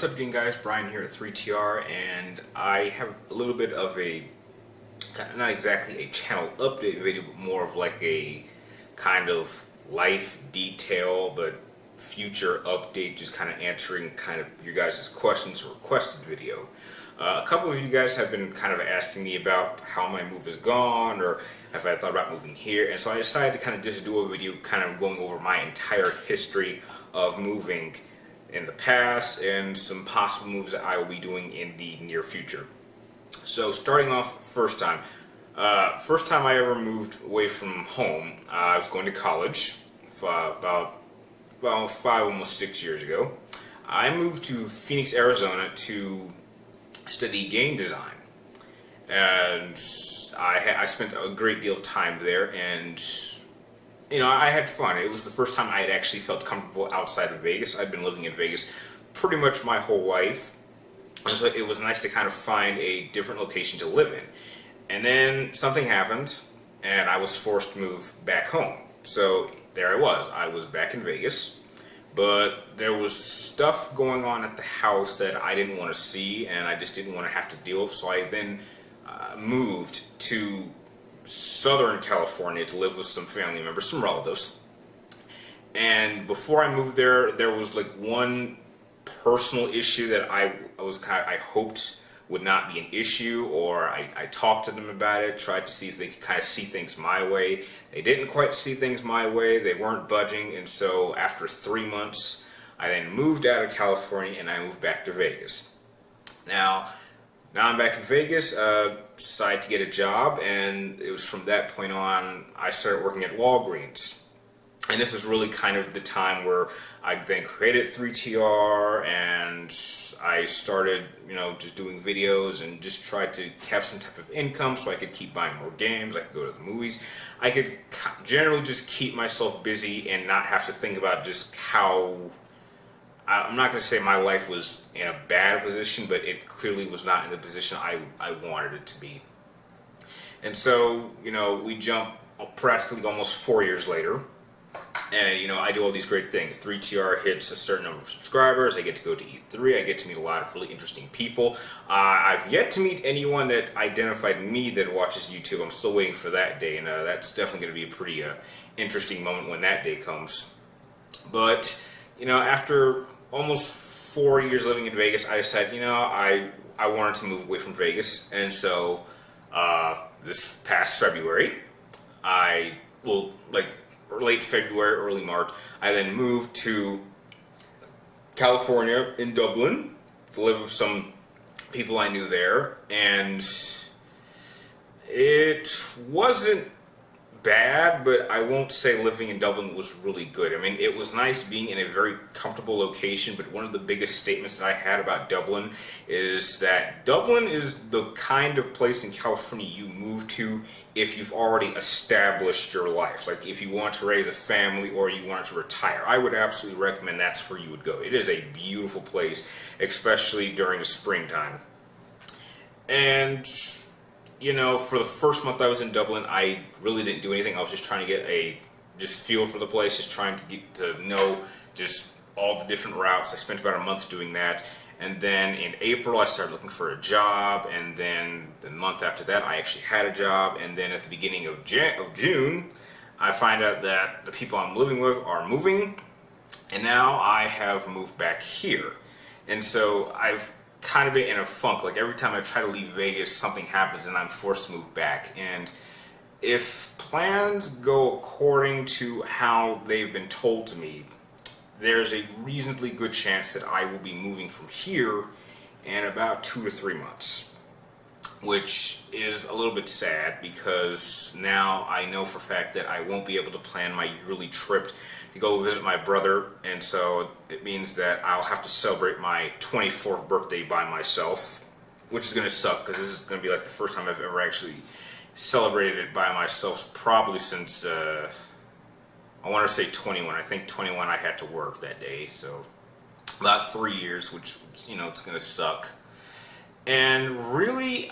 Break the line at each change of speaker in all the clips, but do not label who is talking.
What's up again, guys? Brian here at 3TR, and I have a little bit of a, not exactly a channel update video, but more of like a kind of life detail, but future update, just kind of answering kind of your guys' questions or requested video. A couple of you guys have been kind of asking me about how my move has gone, or if I thought about moving here, and so I decided to kind of just do a video kind of going over my entire history of moving in the past and some possible moves that I will be doing in the near future. So starting off, first time I ever moved away from home, I was going to college about 5, almost 6 years ago. I moved to Phoenix, Arizona to study game design, and I spent a great deal of time there, and you know, I had fun. It was the first time I had actually felt comfortable outside of Vegas. I've been living in Vegas pretty much my whole life, and so it was nice to kind of find a different location to live in. And then something happened, and I was forced to move back home. So there I was back in Vegas, but there was stuff going on at the house that I didn't want to see, and I just didn't want to have to deal with, so I then moved to Southern California to live with some family members, some relatives. And before I moved there, there was like one personal issue that I hoped would not be an issue, or I talked to them about it, tried to see if they could kind of see things my way. They didn't quite see things my way, they weren't budging, and so after 3 months, I then moved out of California and I moved back to Vegas. Now I'm back in Vegas, decided to get a job, and it was from that point on I started working at Walgreens. And this was really kind of the time where I then created 3TR, and I started, you know, just doing videos and just tried to have some type of income so I could keep buying more games, I could go to the movies. I could generally just keep myself busy and not have to think about just how, I'm not going to say my life was in a bad position, but it clearly was not in the position I wanted it to be. And so, you know, we jump practically almost 4 years later, and, you know, I do all these great things. 3TR hits a certain number of subscribers, I get to go to E3, I get to meet a lot of really interesting people. I've yet to meet anyone that identified me that watches YouTube. I'm still waiting for that day, and that's definitely going to be a pretty interesting moment when that day comes. But, you know, after almost 4 years living in Vegas, I decided, you know, I wanted to move away from Vegas, and so this past February, late February, early March, I then moved to California in Dublin to live with some people I knew there, and it wasn't bad, but I won't say living in Dublin was really good. I mean, it was nice being in a very comfortable location, but one of the biggest statements that I had about Dublin is that Dublin is the kind of place in California you move to if you've already established your life. Like if you want to raise a family or you want to retire, I would absolutely recommend that's where you would go. It is a beautiful place, especially during the springtime. And you know, for the first month I was in Dublin, I really didn't do anything. I was just trying to get a feel for the place, just trying to get to know just all the different routes. I spent about a month doing that, and then in April I started looking for a job, and then the month after that I actually had a job, and then at the beginning of June I find out that the people I'm living with are moving, and now I have moved back here. And so I've kind of been in a funk. Like every time I try to leave Vegas, something happens and I'm forced to move back. And if plans go according to how they've been told to me, there's a reasonably good chance that I will be moving from here in about 2 to 3 months, which is a little bit sad because now I know for a fact that I won't be able to plan my yearly trip to go visit my brother, and so it means that I'll have to celebrate my 24th birthday by myself, which is going to suck because this is going to be like the first time I've ever actually celebrated it by myself, probably since I want to say 21. I think 21 I had to work that day, so about 3 years, which, you know, it's going to suck. And really,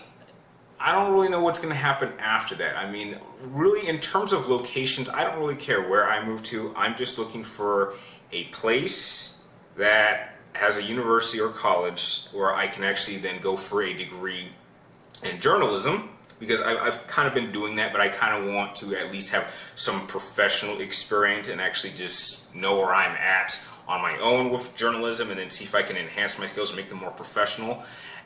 I don't really know what's going to happen after that. I mean, really, in terms of locations, I don't really care where I move to. I'm just looking for a place that has a university or college where I can actually then go for a degree in journalism, because I've kind of been doing that, but I kind of want to at least have some professional experience and actually just know where I'm at on my own with journalism, and then see if I can enhance my skills and make them more professional.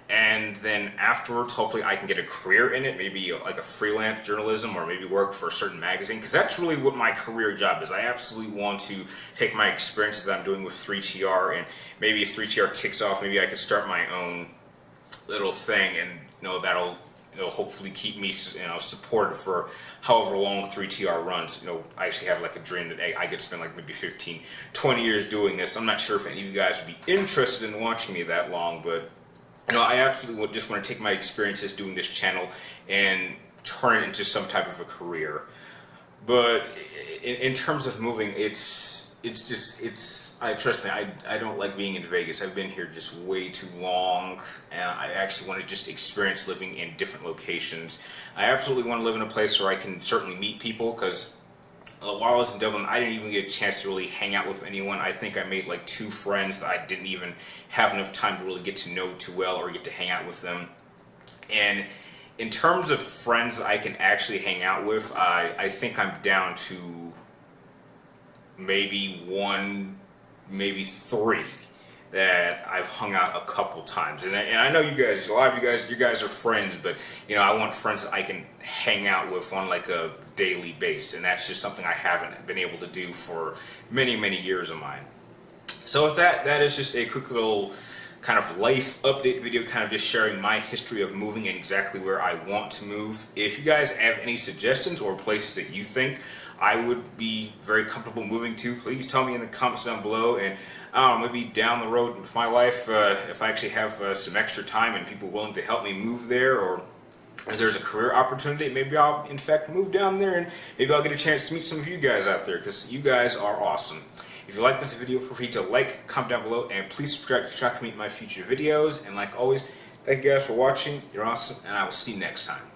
And then afterwards, hopefully I can get a career in it, maybe like a freelance journalism, or maybe work for a certain magazine, because that's really what my career job is. I absolutely want to take my experiences I'm doing with 3TR, and maybe if 3TR kicks off, maybe I could start my own little thing, and that'll hopefully keep me supported for however long 3TR runs. I actually have like a dream that I could spend like maybe 15, 20 years doing this. I'm not sure if any of you guys would be interested in watching me that long, but I absolutely just want to take my experiences doing this channel and turn it into some type of a career. But in terms of moving, trust me, I don't like being in Vegas. I've been here just way too long, and I actually want to just experience living in different locations. I absolutely want to live in a place where I can certainly meet people, because while I was in Dublin, I didn't even get a chance to really hang out with anyone. I think I made like 2 friends that I didn't even have enough time to really get to know too well or get to hang out with them. And in terms of friends that I can actually hang out with, I think I'm down to maybe 1, maybe 3 that I've hung out a couple times. And I know you guys, a lot of you guys are friends, but I want friends that I can hang out with on like a daily basis, and that's just something I haven't been able to do for many, many years of mine. So with that is just a quick little kind of life update video, kind of just sharing my history of moving and exactly where I want to move. If you guys have any suggestions or places that you think I would be very comfortable moving to, please tell me in the comments down below. And maybe down the road with my life, if I actually have some extra time and people willing to help me move there, or if there's a career opportunity, maybe I'll in fact move down there, and maybe I'll get a chance to meet some of you guys out there, because you guys are awesome. If you like this video, feel free to like, comment down below, and please subscribe to check me in my future videos. And like always, thank you guys for watching. You're awesome, and I will see you next time.